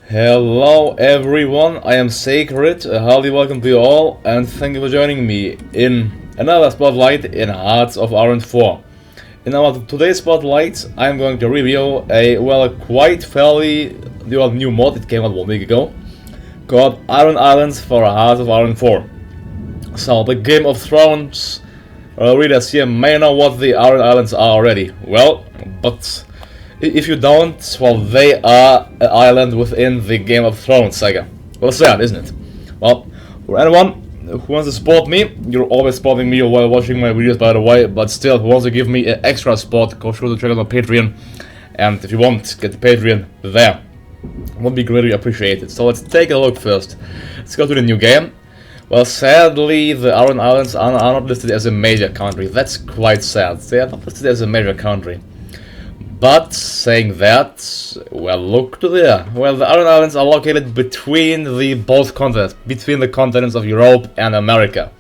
Hello everyone, I am Sacred, hearty welcome to you all, and thank you for joining me in another spotlight in Hearts of Iron 4. In our today's spotlight, I'm going to review a quite fairly new mod. It came out 1 week ago, called Iron Islands for Hearts of Iron 4. So, the Game of Thrones readers here may know what the Iron Islands are already. Well, but if you don't, well, they are an island within the Game of Thrones saga. Well, sad, isn't it? Well, for anyone who wants to support me, you're always supporting me while watching my videos, by the way, but still, who wants to give me an extra support, go through the check out my Patreon, and if you want, get the Patreon there. It would be greatly appreciated. So let's take a look first. Let's go to the new game. Well, sadly, the Iron Islands are not listed as a major country. That's quite sad. They are not listed as a major country. But saying that, well, look to there. Well, the Iron Islands are located between both continents, between the continents of Europe and America.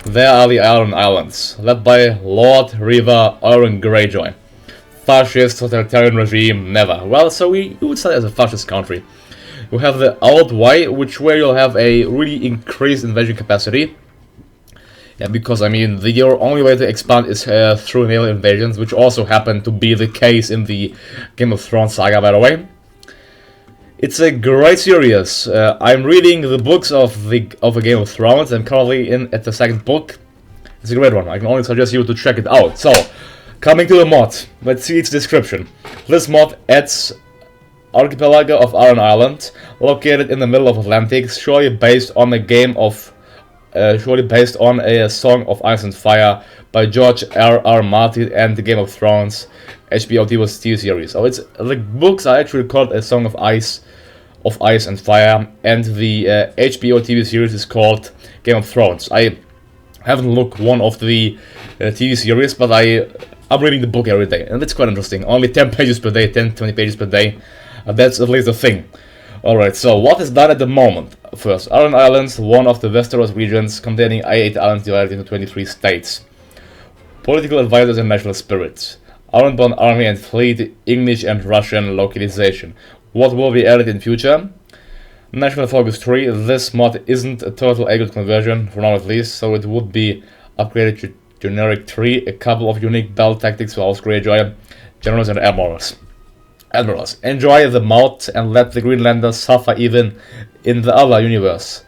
There are the Iron Islands, led by Lord River Iron Greyjoy. Fascist totalitarian regime, never. Well, so we would say as a fascist country. You have the Old Way, where you'll have a really increased invasion capacity. Yeah, because I mean, your only way to expand is through naval invasions, which also happened to be the case in the Game of Thrones saga, by the way. It's a great series. I'm reading the books of a Game of Thrones. I'm currently at the second book. It's a great one. I can only suggest you to check it out. So, coming to the mod, let's see its description. This mod adds archipelago of Iron Island, located in the middle of Atlantic, surely based on a Song of Ice and Fire by George R.R. Martin and the Game of Thrones HBO TV series. So the books are actually called A Song of Ice and Fire, and the HBO TV series is called Game of Thrones. I haven't looked one of the TV series, but I'm reading the book every day, and it's quite interesting. Only 10 pages per day, 20 pages per day. That's at least a thing. Alright, so what is done at the moment? First, Iron Islands, one of the Westeros regions containing 8 islands divided into 23 states. Political advisors and national spirits. Ironborn army and fleet, English and Russian localization. What will be added in future? National focus 3. This mod isn't a total AGOT conversion, for now at least, so it would be upgraded to generic 3, a couple of unique battle tactics for House Greyjoy, generals and admirals. Enjoy the mod and let the Greenlanders suffer even in the other universe.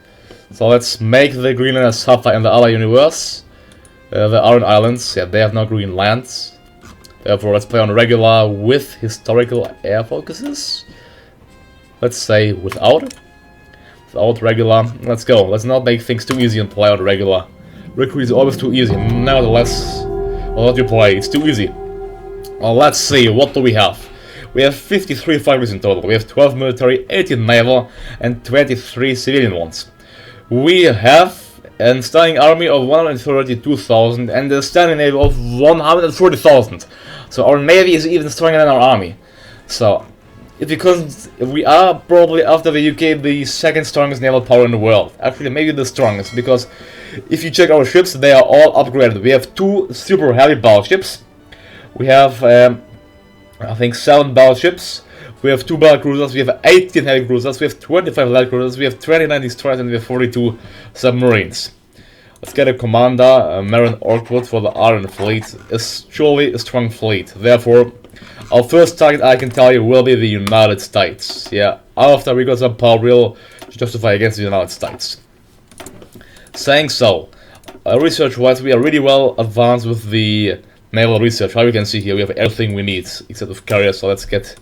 So let's make the Greenlanders suffer in the other universe. The Iron Islands, yeah, they have no Greenlands. Therefore, let's play on regular with historical air focuses. Let's say without regular. Let's go. Let's not make things too easy and play on regular. Recruit is always too easy. Nevertheless, I'll let you play. It's too easy. Well, let's see. What do we have? We have 53 fighters in total. We have 12 military, 18 naval, and 23 civilian ones. We have a standing army of 132,000 and a standing navy of 140,000. So our navy is even stronger than our army. So, because we are probably, after the UK, the second strongest naval power in the world. Actually, maybe the strongest, because if you check our ships, they are all upgraded. We have 2 super heavy battleships. We have I think 7 battleships, we have 2 battle cruisers, we have 18 heavy cruisers, we have 25 light cruisers, we have 29 destroyers, and we have 42 submarines. Let's get a commander, Marin Orkwood, for the Iron Fleet. Is surely a strong fleet. Therefore, our first target, I can tell you, will be the United States. Yeah, after we got some power, we'll justify against the United States. Saying so, research-wise, we are really well advanced with the naval research. How you can see here, we have everything we need except of carriers, so let's get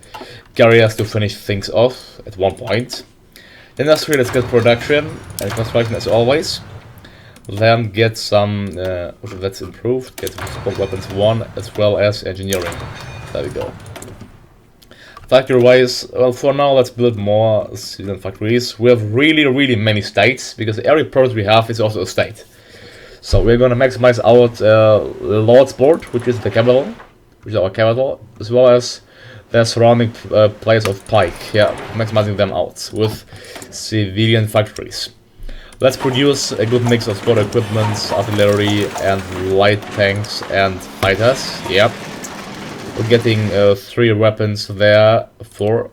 carriers to finish things off at one point. Industry, let's get production and construction as always. Then get some, that's improved, get support weapons 1 as well as engineering. There we go. Factory wise, well, for now let's build more civilian factories. We have really many states, because every province we have is also a state. So we're gonna maximize out Lordsport, which is the capital, which is our capital, as well as the surrounding place of Pike. Yeah, maximizing them out with civilian factories. Let's produce a good mix of sport equipment, artillery, and light tanks and fighters. Yep, we're getting 3 weapons there. Four.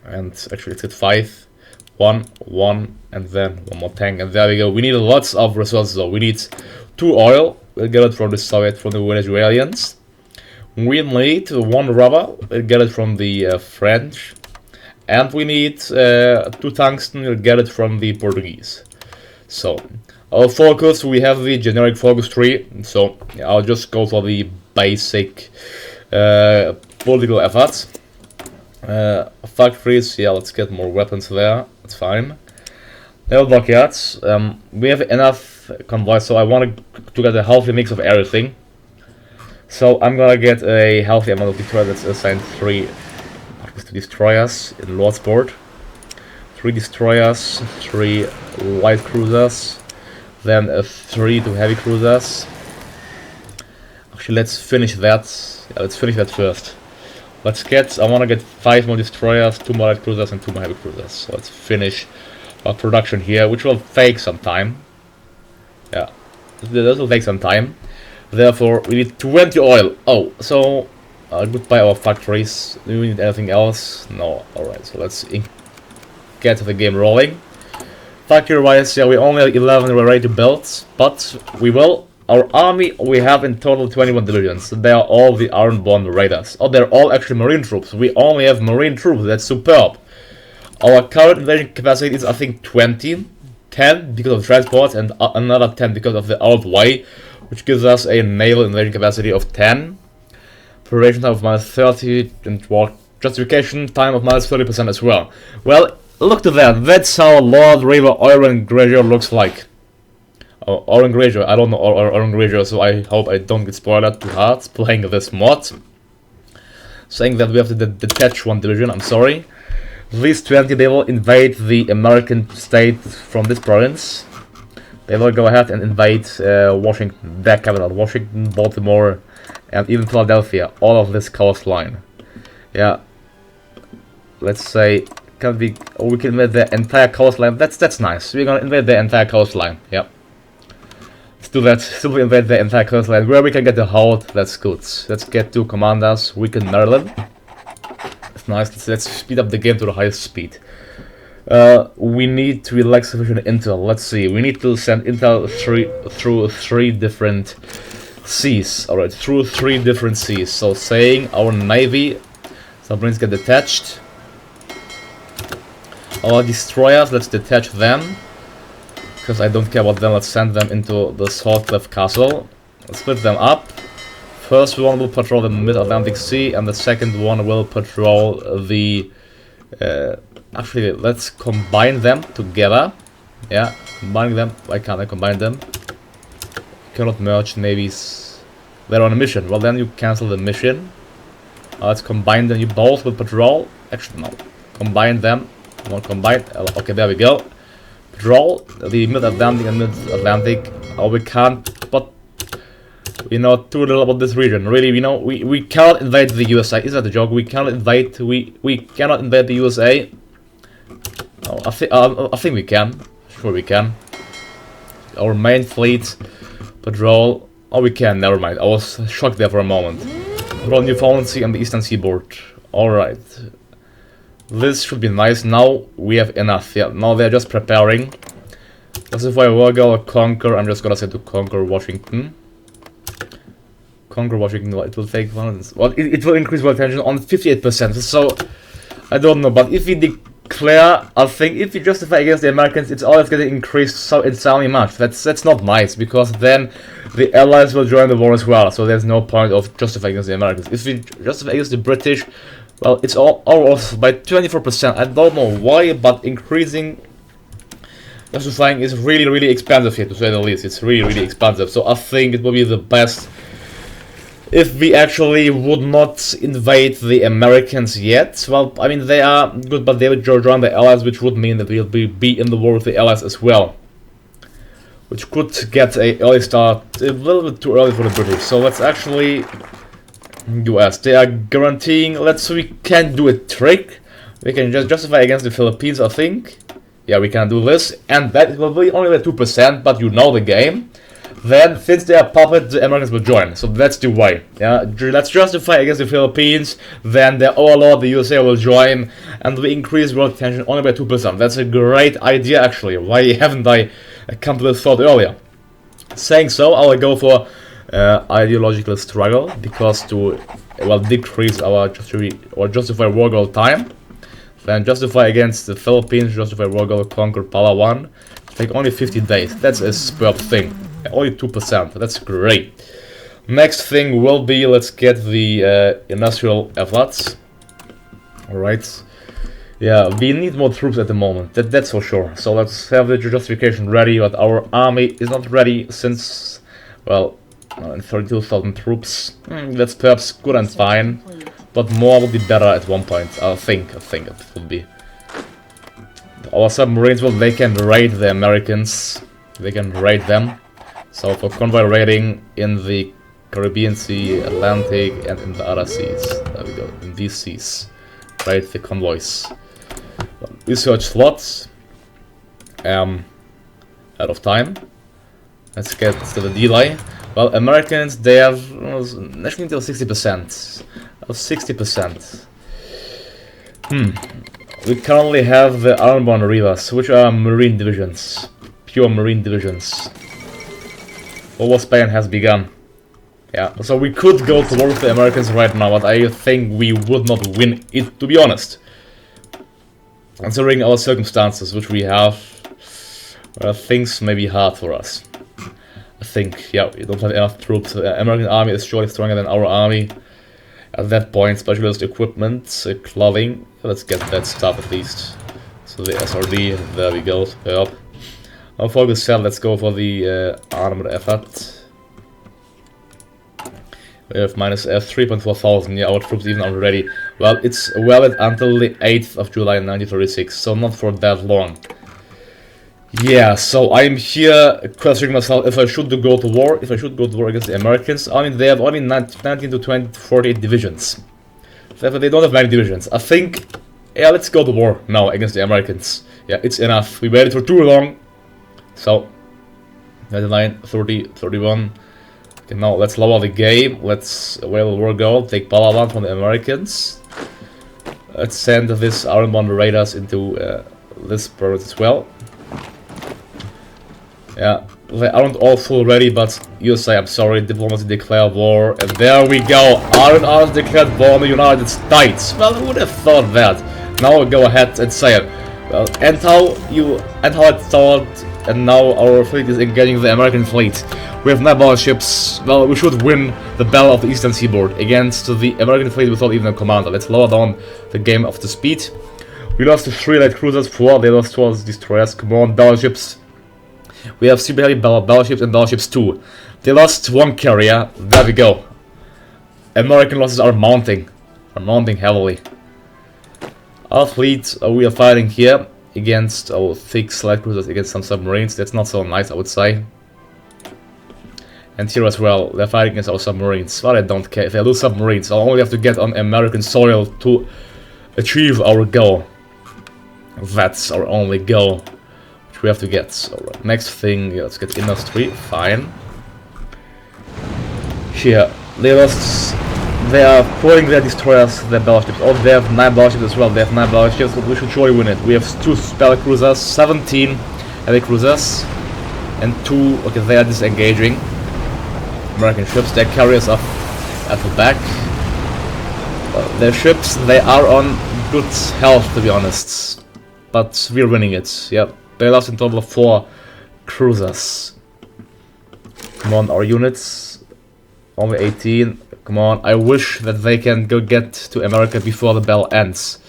And actually let's get 5, 1, 1, and then one more tank, and there we go. We need lots of resources though. We need 2 oil, we'll get it from the Soviet, from the Venezuelans. We need 1 rubber, we'll get it from the French. And we need 2 tungsten, we'll get it from the Portuguese. So, our focus, we have the generic focus tree, so I'll just go for the basic political efforts. Factories, yeah, let's get more weapons there, that's fine. Naval dockyards, we have enough convoys, so I want to get a healthy mix of everything. So I'm gonna get a healthy amount of destroyers. Let's assign 3 destroyers in Lordsport, 3 destroyers, 3 light cruisers, then 3 to heavy cruisers. Actually, let's finish that. Yeah, let's finish that first. I want to get 5 more destroyers, 2 more light cruisers, and 2 more heavy cruisers. So let's finish our production here, which will take some time. Yeah, this will take some time. Therefore, we need 20 oil. Oh, so goodbye our factories. Do we need anything else? No. Alright, so let's get the game rolling. Factory-wise, yeah, we only have 11 we're ready to build, but we will. Our army, we have in total 21 divisions. They are all the Ironborn Raiders. Oh, they're all actually marine troops. We only have marine troops. That's superb. Our current invasion capacity is, I think, 20. 10 because of transport, and another 10 because of the Old Way, which gives us a naval invasion capacity of 10. Preparation time of -30, and war justification time of -30% as well. Well, look to that. That's how Lord River Oren Greyjoy looks like. Oh, Oren Greyjoy. I don't know Oren Greyjoy, so I hope I don't get spoiled too hard playing this mod. Saying that we have to detach 1 division, I'm sorry. These 20, they will invade the American state from this province. They will go ahead and invade Washington, their capital, Washington, Baltimore, and even Philadelphia, all of this coastline. Yeah, let's say, we can invade the entire coastline. That's nice. We're gonna invade the entire coastline. Yep. Let's do that. Still invade the entire coastline. Where we can get the hold, that's good. Let's get 2 commanders. Weaken Maryland. That's nice. Let's speed up the game to the highest speed. We need to relax sufficient intel. Let's see. We need to send intel through 3 different seas. Alright, through 3 different seas. So saying our navy submarines get detached. Our destroyers, let's detach them. Because I don't care about them, let's send them into the Saltcliffe Castle. Let's split them up. First one will patrol the Mid-Atlantic Sea, and the second one will patrol the... actually, let's combine them together. Yeah, combining them. Why can't I combine them? Cannot merge navies. They're on a mission. Well, then you cancel the mission. Let's combine them. You both will patrol. Actually, no. Combine them. One combine. Okay, there we go. Patrol the Mid-Atlantic and Mid-Atlantic. Oh, we can't. But we know too little about this region. Really, we know we cannot invade the USA. Is that a joke? We cannot invade. We cannot invade the USA. Oh, I think we can. Sure, we can. Our main fleet patrol. Oh, we can. Never mind. I was shocked there for a moment. Patrol Newfoundland Sea and the Eastern Seaboard. All right. This should be nice. Now we have enough. Yeah. Now they're just preparing. As if I were gonna conquer. I'm just gonna say to conquer Washington. Conquer Washington. It will take one. Well, it will increase world tension on 58%. So I don't know. But if we declare, I think if we justify against the Americans, it's always getting increased so insanely much. That's not nice, because then the Allies will join the war as well. So there's no point of justifying against the Americans. If we justify against the British, well, it's all off by 24%. I don't know why, but increasing justifying is really expensive here, to say the least. It's really expensive. So I think it will be the best if we actually would not invade the Americans yet. Well, I mean, they are good, but they would join the Allies, which would mean that we'll be in the war with the Allies as well. Which could get an early start, a little bit too early for the British. So let's actually... US, they are guaranteeing, we can do a trick. We can just justify against the Philippines, I think. Yeah, we can do this, and that will be only at 2%, but you know the game. then since they are puppet, the Americans will join. So that's the way. Yeah, let's justify against the Philippines, then the overlord, the USA will join, and we increase world tension only by 2%. That's a great idea actually. Why haven't I come to this thought earlier? Saying so, I will go for ideological struggle, because to decrease our justify war goal time. Then justify against the Philippines, justify war goal, conquer power 1. Take only 50 days. That's a superb thing. Only 2%. That's great. Next thing will be, let's get the industrial efforts. Alright. Yeah, we need more troops at the moment. That's for sure. So let's have the justification ready, but our army is not ready since, well, 32,000 troops. That's perhaps good and fine, but more would be better at one point. I think it would be. Our submarines, well, they can raid the Americans. They can raid them. So for convoy raiding in the Caribbean Sea, Atlantic, and in the other seas. There we go. In these seas, raid the convoys. Research slots. Out of time. Let's get to the delay. Well, Americans, they have national until 60%. 60%. We currently have the Ironborn Rivers, which are marine divisions. Pure marine divisions. War Spain has begun. Yeah, so we could go to war with the Americans right now, but I think we would not win it, to be honest. Considering our circumstances, which we have, things may be hard for us. I think, yeah, we don't have enough troops. The American army is surely stronger than our army. At that point, specialist equipment, clothing, let's get that stuff at least. So the SRD, there we go, yep. Our focus cell, let's go for the armored effort. We have minus 3.4 thousand, yeah, our troops even are ready. Well, it's valid until the 8th of July 1936, so not for that long. Yeah, so I'm here questioning myself if I should go to war, against the Americans. I mean, they have only 19 to 20 to 48 divisions. Therefore, they don't have many divisions. I think, yeah, let's go to war now against the Americans. Yeah, it's enough. We waited for too long. So, 29, 30, 31. Okay, now let's lower the game. Let's whale war goal, take Palawan from the Americans. Let's send this Ironborn raiders into this province as well. Yeah, they aren't all full ready, but USA, I'm sorry, diplomacy declare war, and there we go. R&R declared war on the United States. Well, who would have thought that? Now go ahead and say it. Well, and how I thought, and now our fleet is engaging the American fleet. We have naval ships. Well, we should win the battle of the Eastern Seaboard against the American fleet without even a commander. Let's lower down the game of the speed. We lost 3 light cruisers, 4, they lost 12 destroyers. Come on, battleships. We have super heavy battleships and battleships too. They lost 1 carrier. There we go. American losses are mounting. Heavily. Our fleet, we are fighting here against 6 light cruisers, against some submarines. That's not so nice, I would say. And here as well, they're fighting against our submarines. Well, I don't care. If I lose submarines, I'll only have to get on American soil to achieve our goal. That's our only goal. We have to get. Alright, next thing, yeah, let's get industry, fine. Here, they are pulling their destroyers, their battleships. Oh, they have 9 battleships as well, they have 9 battleships, but we should surely win it. We have 2 battle cruisers, 17 heavy cruisers, and 2, okay, they are disengaging. American ships, their carriers are at the back. Their ships, they are on good health, to be honest. But we're winning it, yep. They lost in total 4 cruisers. Come on, our units. Only 18. Come on, I wish that they can go get to America before the battle ends.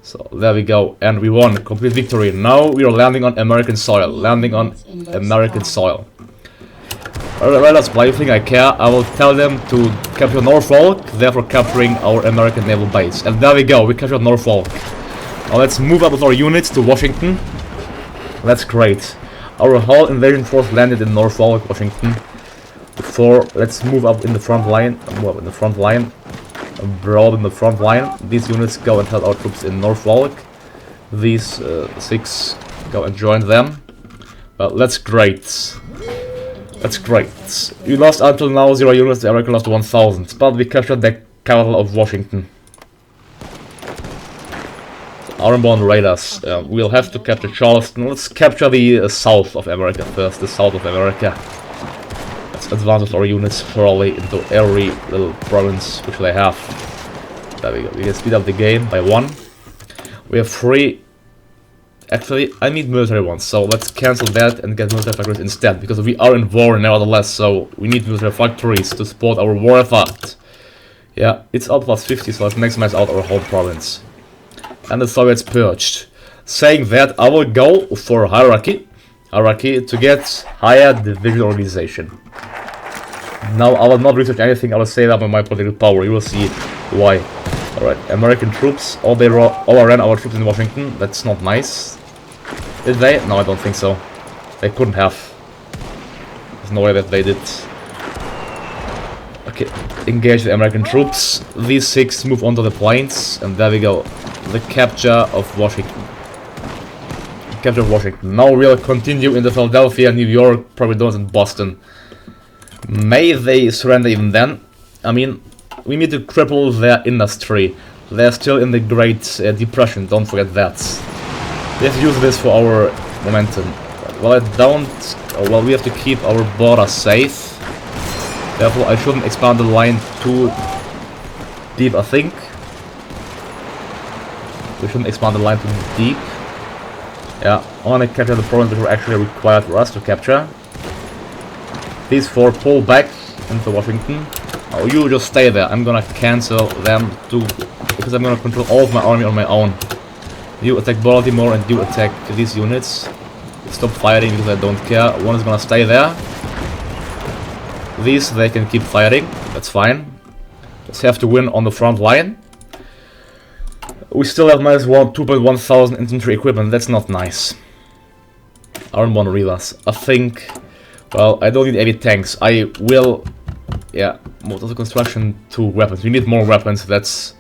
So, there we go. And we won. Complete victory. Now we are landing on American soil. Alright, why you think I care? I will tell them to capture Norfolk, therefore capturing our American naval base. And there we go, we captured Norfolk. Now let's move up with our units to Washington. That's great. Our whole invasion force landed in Norfolk, Washington. Before, let's move up in the front line. Broad in the front line. These units go and help our troops in Norfolk. These 6 go and join them. Well, that's great. That's great. We lost until now 0 units, the American lost 1000, but we captured the capital of Washington. Ironborn raiders. We'll have to capture Charleston. Let's capture the south of America first, the south of America. Let's advance with our units thoroughly into every little province which they have. There we go. We can speed up the game by 1. We have 3. Actually, I need military ones, so let's cancel that and get military factories instead, because we are in war nevertheless, so we need military factories to support our war effort. Yeah, it's out plus 50, so let's maximize out our whole province. And the Soviets purged. Saying that, I will go for hierarchy to get higher division organization. Now, I will not research anything, I will save up on my political power, you will see why. Alright, American troops, they overran our troops in Washington, that's not nice. Did they? No, I don't think so. They couldn't have. There's no way that they did. Okay, engage the American troops. These 6 move onto the plains, and there we go. The capture of Washington. Capture of Washington. Now we'll continue into Philadelphia, New York, probably those in Boston. May they surrender even then? I mean, we need to cripple their industry. They're still in the Great Depression, don't forget that. Let's use this for our momentum. Well, well, we have to keep our border safe. Therefore, I shouldn't expand the line too deep, I think. We shouldn't expand the line too deep. Yeah, I want to capture the province which were actually required for us to capture. These 4 pull back into Washington. Oh, you just stay there. I'm gonna cancel them too, because I'm gonna control all of my army on my own. You attack Baltimore and you attack these units. Stop fighting because I don't care. One is gonna stay there. These, they can keep fighting. That's fine. Just have to win on the front line. We still have minus 2.1 thousand infantry equipment. That's not nice. Ironborn Reavers. I think... Well, I don't need any tanks. I will... Yeah, most of the construction to weapons. We need more weapons. That's...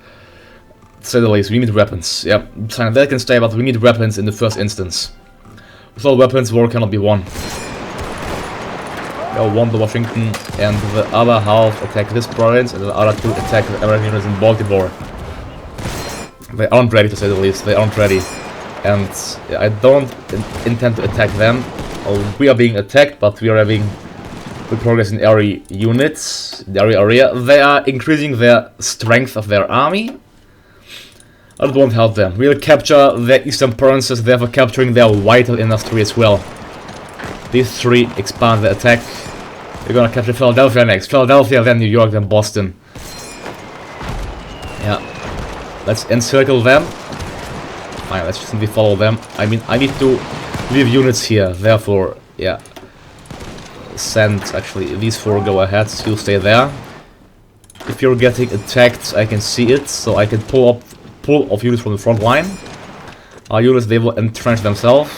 To say the least, we need weapons. Yeah, that can stay, but we need weapons in the first instance. Without weapons, war cannot be won. We'll want the Washington, and the other half attack this province, and the other 2 attack the American units in Baltimore. They aren't ready, to say the least. They aren't ready. And yeah, I don't intend to attack them. We are being attacked, but we are having good progress in area units, the area. They are increasing their strength of their army. That won't help them. We'll capture their eastern provinces, therefore capturing their vital industry as well. These 3 expand the attack. We're gonna capture Philadelphia next. Philadelphia, then New York, then Boston. Yeah. Let's encircle them. Fine, let's just simply follow them. I mean, I need to leave units here, therefore, yeah. Send, actually, these 4 go ahead, you stay there. If you're getting attacked, I can see it, so I can pull off units from the front line. Our units, they will entrench themselves.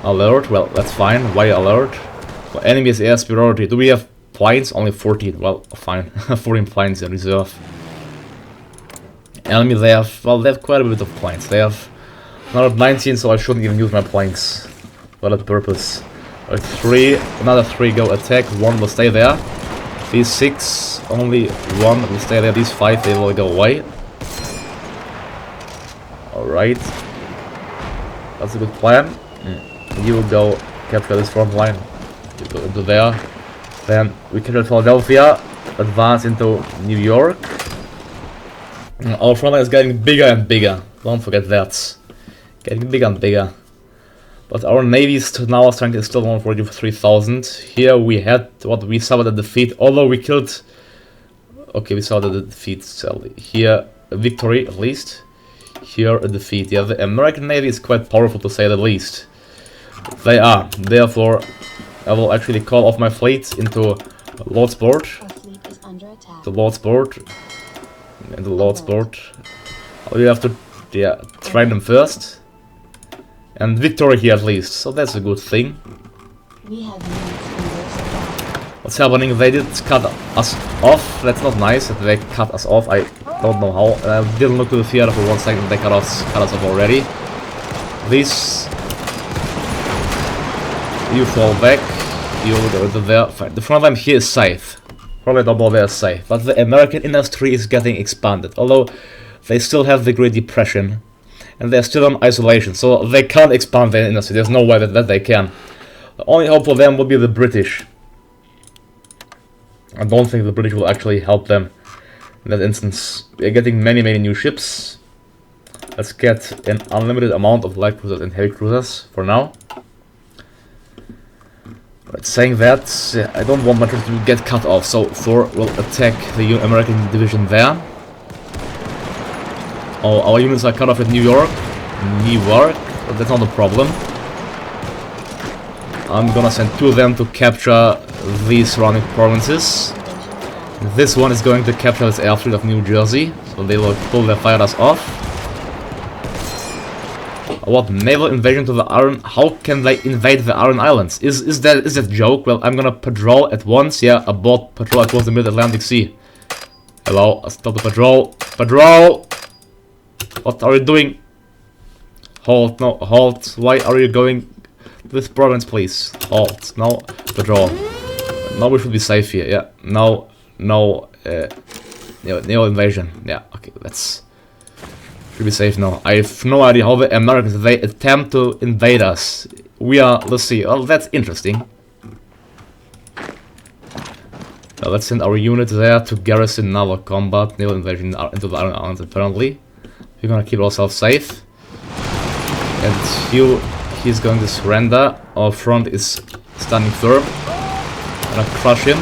Alert, well, that's fine. Why alert? Well, enemy's air superiority. Do we have planes? Only 14. Well, fine. 14 planes in reserve. Enemy, they have, well, they have quite a bit of planes. They have 119, so I shouldn't even use my planes for that purpose. Another 3 go attack. 1 will stay there. These 6, only 1 will stay there. These 5, they will go away. Alright. That's a good plan. You will go capture this front line. You go into there. Then we capture Philadelphia. Advance into New York. Our front line is getting bigger and bigger. Don't forget that. Getting bigger and bigger. But our navy's now strength is still 143,000. Here we had what we suffered a defeat, although we killed... Okay, we suffered a defeat, so here a victory at least. Here a defeat. Yeah, the American navy is quite powerful to say the least. They are. Therefore, I will actually call off my fleet into Lordsport. The Lordsport. And the Lordsport. We have to, yeah, train them first. And victory here at least, so that's a good thing. What's happening? They did cut us off. That's not nice that they cut us off. I don't know how. I didn't look to the theater for 1 second. They cut us off already. This You fall back. You go to there. Fine. The front line here is safe. Probably double there is safe. But the American industry is getting expanded. Although they still have the Great Depression. And they're still on isolation. So they can't expand their industry. There's no way that they can. The only hope for them would be the British. I don't think the British will actually help them in that instance. We're getting many new ships. Let's get an unlimited amount of light cruisers and heavy cruisers for now. Right, saying that, I don't want my troops to get cut off, so 4 will attack the American division there. Oh, our units are cut off at New York, but that's not a problem. I'm gonna send 2 of them to capture the surrounding provinces. This one is going to capture this airfield of New Jersey, so they will pull their fighters off. What, naval invasion to the Iron... How can they invade the Iron Islands? Is that a joke? Well, I'm gonna patrol at once. Yeah, a boat patrol across the mid-Atlantic Sea. Hello, stop the patrol. Patrol! What are you doing? Halt, no, halt. Why are you going to this province, please? Halt, no, patrol. Now we should be safe here, yeah. No, naval invasion. Yeah, okay, let's... Should be safe now. I have no idea how the Americans, they attempt to invade us. We are, let's see, well, that's interesting. Let's send our unit there to garrison naval combat, naval invasion into the Iron Islands apparently. We're gonna keep ourselves safe. And he's going to surrender. Our front is standing firm. Gonna crush him.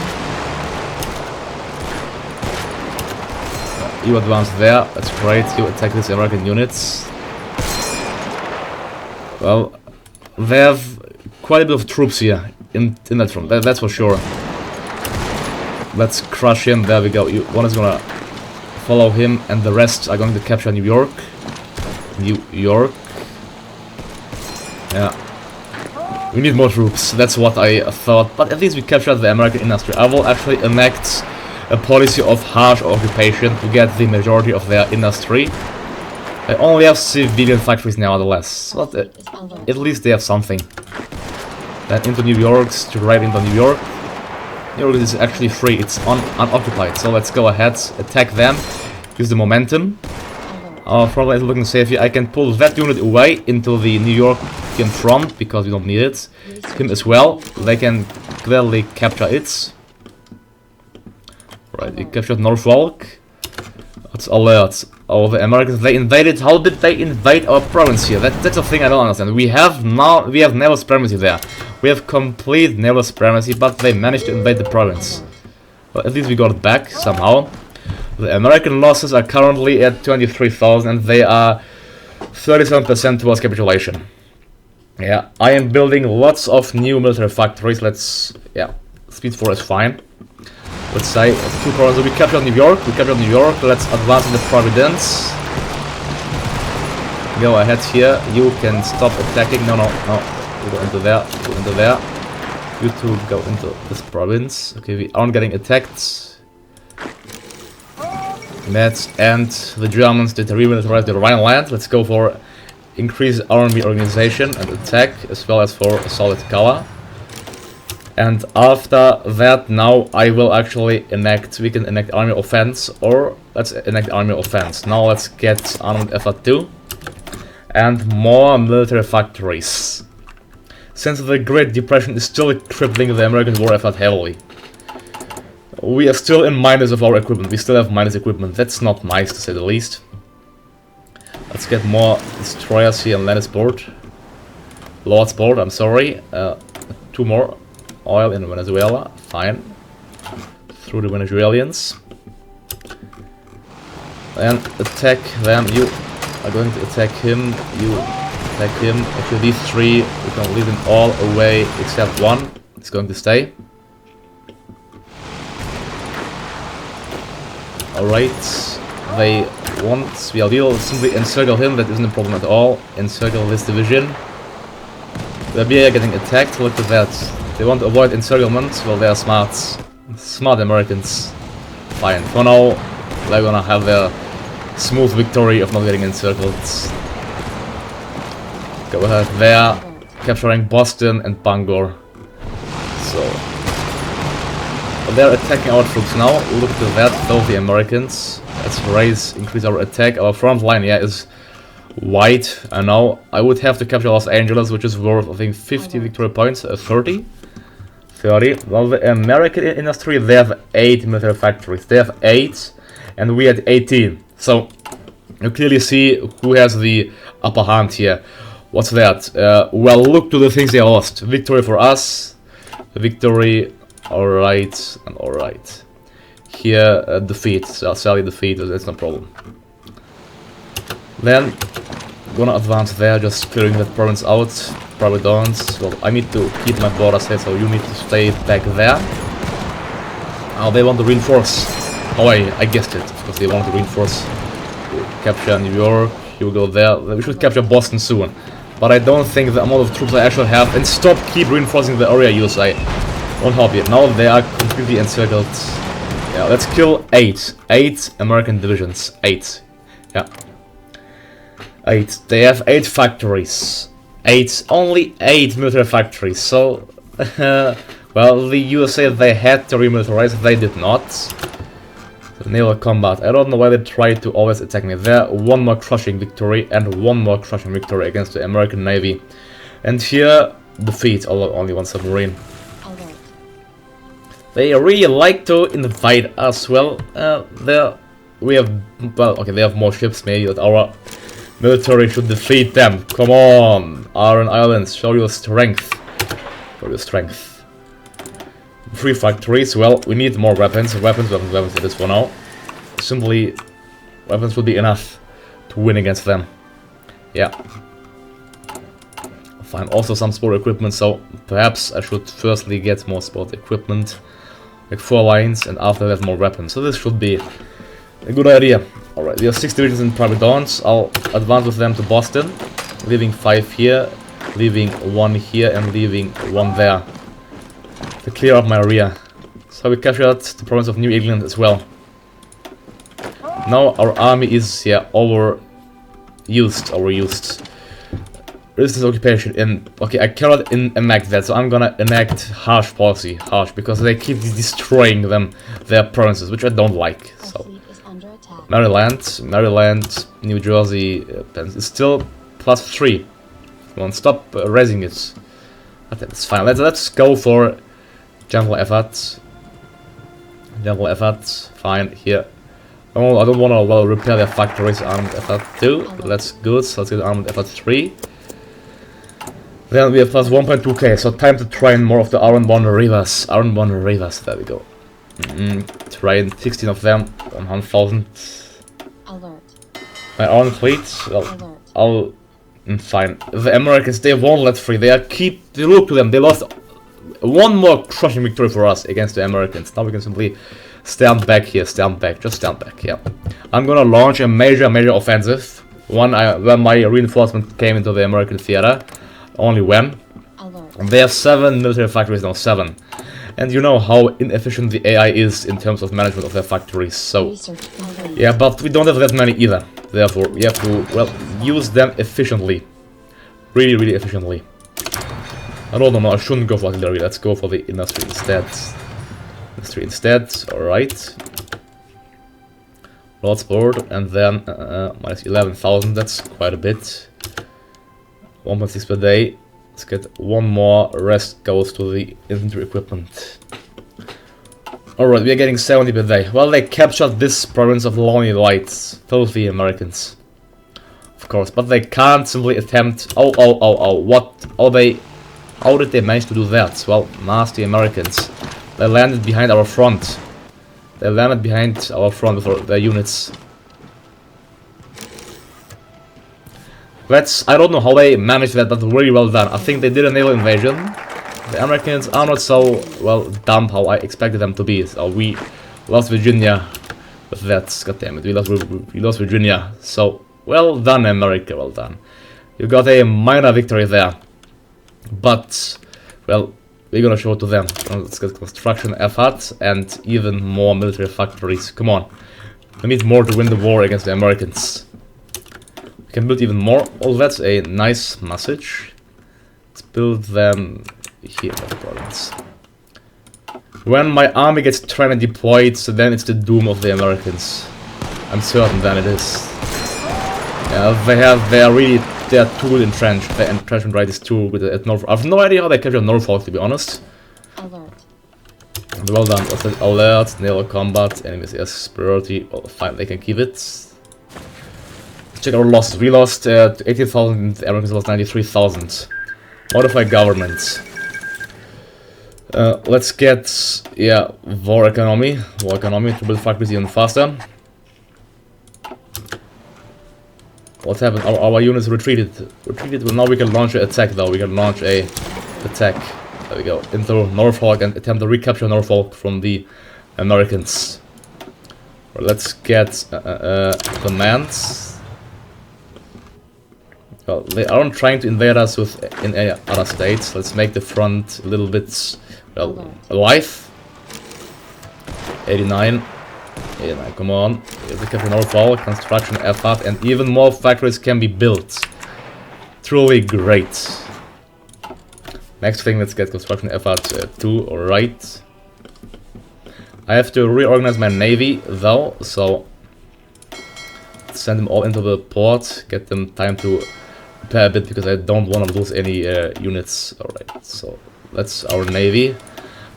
You advance there, that's great. You attack these American units. Well, they have quite a bit of troops here in that front, that's for sure. Let's crush him, there we go. One is gonna follow him, and the rest are going to capture New York. New York. Yeah. We need more troops, that's what I thought. But at least we captured the American industry. I will actually enact a policy of harsh occupation to get the majority of their industry. They only have civilian factories nevertheless, but at least they have something. Then into New York, straight into New York. New York is actually free, it's unoccupied, so let's go ahead, attack them, use the momentum. Our front line is looking safe here. I can pull that unit away into the New Yorkian front, because we don't need it. Him as well, they can clearly capture it. Right, we captured Norfolk. Let's alert. Oh, the Americans, they invaded. How did they invade our province here? That's a thing I don't understand. We have naval supremacy there. We have complete naval supremacy, but they managed to invade the province. Well, at least we got it back somehow. The American losses are currently at 23,000 and they are 37% towards capitulation. Yeah, I am building lots of new military factories. Yeah, speed 4 is fine. Let's say 2 provinces. We captured New York. Let's advance into Providence. Go ahead here. You can stop attacking. No. You go into there. You two go into this province. Okay, we aren't getting attacked. Let's end. The Germans did remilitarize the Rhineland. Let's go for increased army organization and attack, as well as for a solid cover. And after that, now I will actually we can enact army offense, or let's enact army offense. Now let's get armed effort 2 and more military factories. Since the Great Depression is still crippling the American war effort heavily. We are still in minus of our equipment. We still have minus equipment. That's not nice, to say the least. Let's get more destroyers here in Lordsport. I'm sorry. 2 more. Oil in Venezuela, fine. Through the Venezuelans. And attack them. You are going to attack him. You attack him. Actually, these 3, we can leave them all away except 1. It's going to stay. Alright. They want. We'll simply encircle him. That isn't a problem at all. Encircle this division. They're getting attacked. Look at that. They want to avoid encirclement. Well, they are smart. Smart Americans. Fine. For now, they're gonna have their smooth victory of not getting encircled. Go ahead there. capturing Boston and Bangor. So they're attacking our troops now. Look to that, though, the Americans. Let's increase our attack. Our front line, yeah, is wide. I know. I would have to capture Los Angeles, which is worth, I think, 50 victory points. 30. 30. Well, the American industry, they have 8 military factories. They have 8, and we had 18. So you clearly see who has the upper hand here. What's that? Well, look to the things they lost. Victory for us. Victory. Alright, and alright. Here, defeat. So sadly defeat, that's no problem. Then, gonna advance there, just clearing that province out. Probably don't. Well, I need to keep my borders here, so you need to stay back there. Oh, they want to reinforce. Oh, I guessed it, because they want to reinforce. Capture New York, you go there. We should capture Boston soon. But I don't think the amount of troops I actually have. And keep reinforcing the area, USA. Won't help you. Now they are completely encircled. Yeah, let's kill 8. 8 American divisions. 8. Yeah. 8. They have 8 factories. 8. Only 8 military factories. So, well, the USA, they had to remilitarize. They did not. So, naval combat. I don't know why they try to always attack me. There, one more crushing victory and one more crushing victory against the American Navy. And here, defeat. Although only one submarine. They really like to invade us. Well, we have, well, okay, they have more ships. Maybe that our military should defeat them. Come on, Iron Islands, show your strength. Show your strength. 3 factories. Well, we need more weapons. Weapons it is for now. Simply, weapons will be enough to win against them. Yeah. Fine. Also some sport equipment. So perhaps I should firstly get more sport equipment. Like 4 lines, and after that more weapons. So this should be a good idea. Alright, we have 6 divisions in private dawns. I'll advance with them to Boston, leaving 5 here, leaving 1 here, and leaving 1 there. To clear up my rear. So we captured the province of New England as well. Now our army is, yeah, overused. Resistance occupation in. Okay, I cannot enact that, so I'm gonna enact harsh policy. Harsh, because they keep destroying their provinces, which I don't like. So, Maryland, New Jersey, is still +3. Come on, stop raising it. That's fine. Let's go for gentle effort. Gentle effort. Fine. Here. Oh, I don't want to well repair their factories. Armed effort 2. That's good. So let's get armed effort 3. Then we have plus 1.2k, so time to train more of the Iron Bond Rivers. Iron Bond Rivers, there we go. Train 16 of them, 100,000. Alert. My own fleet, well, fine. The Americans, they won't let free. They look to them, they lost 1 more crushing victory for us against the Americans. Now we can simply stand back here, just stand back, yeah. I'm gonna launch a major offensive. When my reinforcement came into the American theater. Only when? They have 7 military factories now, 7. And you know how inefficient the AI is in terms of management of their factories, so... Yeah, but we don't have that many either. Therefore, we have to, well, use them efficiently. Really efficiently. I don't know, I shouldn't go for artillery, let's go for the industry instead. Alright. Lord's board, and then minus 11,000, that's quite a bit. 1.6 per day. Let's get 1 more. Rest goes to the infantry equipment. Alright, we are getting 70 per day. Well, they captured this province of Lonely Lights. Filthy Americans. Of course, but they can't simply attempt... What? How did they manage to do that? Well, nasty Americans. They landed behind our front. With their units. I don't know how they managed that, but really well done. I think they did a naval invasion. The Americans are not so, well, dumb how I expected them to be. So we lost Virginia with that. God damn it, we lost Virginia. So, well done, America, well done. You got a minor victory there. But, well, we're gonna show it to them. Let's get construction effort and even more military factories. Come on. We need more to win the war against the Americans. We can build even more. Oh, that's a nice message. It's build them here in the province. When my army gets trained and deployed, so then it's the doom of the Americans. I'm certain that it is. Yeah, they are too entrenched. The entrenchment rate is too good at North. I have no idea how they captured Norfolk, to be honest. Alert. Well done. What's that? Alert, naval combat, enemies, yes, superiority. Oh, fine, they can keep it. Let's check our losses. We lost 18,000, the Americans lost 93,000. Modify government. Let's get, yeah, war economy to build factories even faster. What happened? Our units retreated. Well, now we can launch an attack though. We can launch a attack. There we go. Into Norfolk and attempt to recapture Norfolk from the Americans. Well, let's get commands. Well, they aren't trying to invade us in other states. Let's make the front a little bit, well, alive. 89. 89, come on. The capture Norfolk, construction effort, and even more factories can be built. Truly great. Next thing, let's get construction effort 2, alright. I have to reorganize my navy though, so send them all into the port, get them time to repair a bit because I don't want to lose any units. Alright, so that's our navy.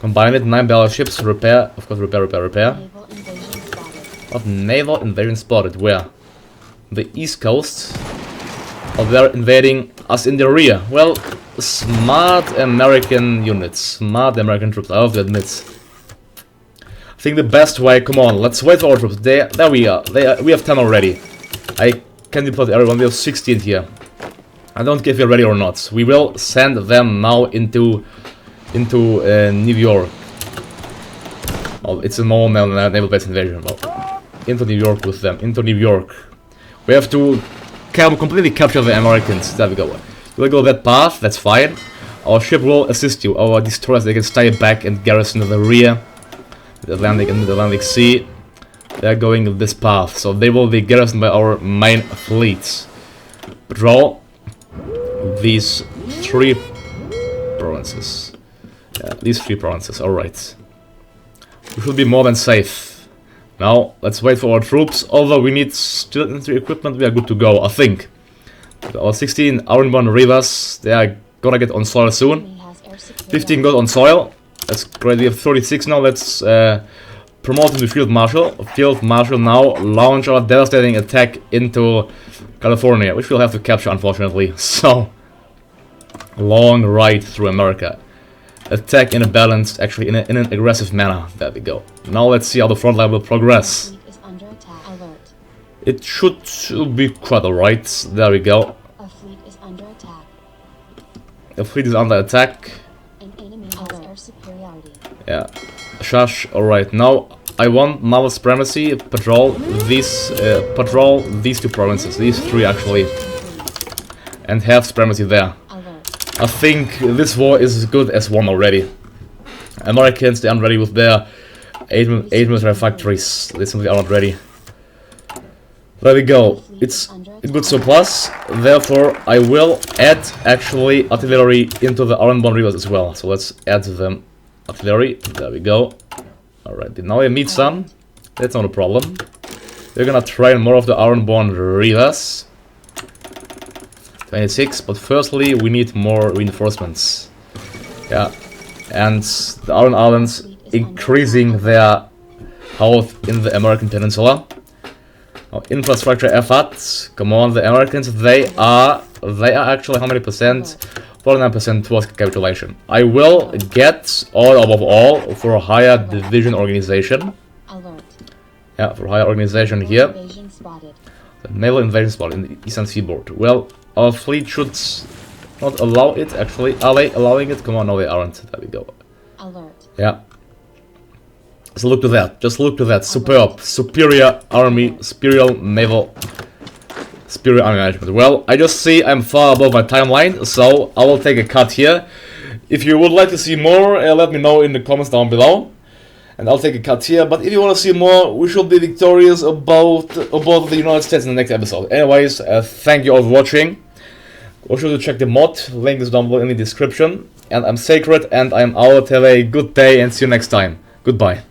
Combine it, 9 battleships, repair, of course, repair. What naval invasion spotted? Where? The east coast? Or they're invading us in the rear? Well, smart American units, smart American troops, I have to admit. I think the best way, come on, let's wait for our troops. There we are. We have 10 already. I can deploy everyone, we have 16 here. I don't care if you're ready or not. We will send them now into New York. Well, it's a normal naval base invasion. Well, into New York with them. Into New York. We have to completely capture the Americans. There we go. We'll go that path. That's fine. Our ship will assist you. Our destroyers, they can stay back and garrison the rear. The Atlantic and the Atlantic Sea. They're going this path. So they will be garrisoned by our main fleets. Patrol these 3 provinces. Yeah, these 3 provinces. Alright. We should be more than safe. Now, let's wait for our troops. Although we need still infantry equipment, we are good to go, I think. Our 16 iron-born rivers, they are gonna get on soil soon. 15 got on soil. That's great, we have 36 now. Let's promote him to Field Marshal. Field Marshal now launch our devastating attack into California, which we'll have to capture, unfortunately. So, long ride through America. Attack in a balanced, actually in an aggressive manner. There we go. Now let's see how the front line will progress. It should be quite alright. There we go. A fleet is under attack. The fleet is under attack. An enemy has air superiority. Yeah. Shush. Alright. Now I want naval supremacy. Patrol these 2 provinces. These 3 actually. And have supremacy there. I think this war is as good as won already. Americans, they aren't ready with their 8 military factories. They simply are not ready. There we go. It's a good surplus. Therefore, I will add actually artillery into the iron-born rivers as well. So let's add them artillery. There we go. Alright, now we meet some. That's not a problem. We're gonna train more of the iron-born rivers. 26, but firstly we need more reinforcements. Yeah, and the Iron Islands increasing their health in the American Peninsula. Now, infrastructure efforts. Come on, the Americans. They are actually how many percent? 49% towards capitulation. I will get all above all for a higher division organization. Alert. Yeah, for higher organization here. Invasion spotted. The naval invasion spot in the eastern seaboard. Well, our fleet should not allow it, actually. Are they allowing it? Come on, no they aren't. There we go. Alert. Yeah. So look to that. Just look to that. Superb. Superior army. Superior naval. Superior army management. Well, I just see I'm far above my timeline, so I will take a cut here. If you would like to see more, let me know in the comments down below. And I'll take a cut here. But if you want to see more, we should be victorious about the United States in the next episode. Anyways, thank you all for watching. Go sure to check the mod, link is down below in the description. And I'm Sacred, and I'm out. Have a good day, and see you next time. Goodbye.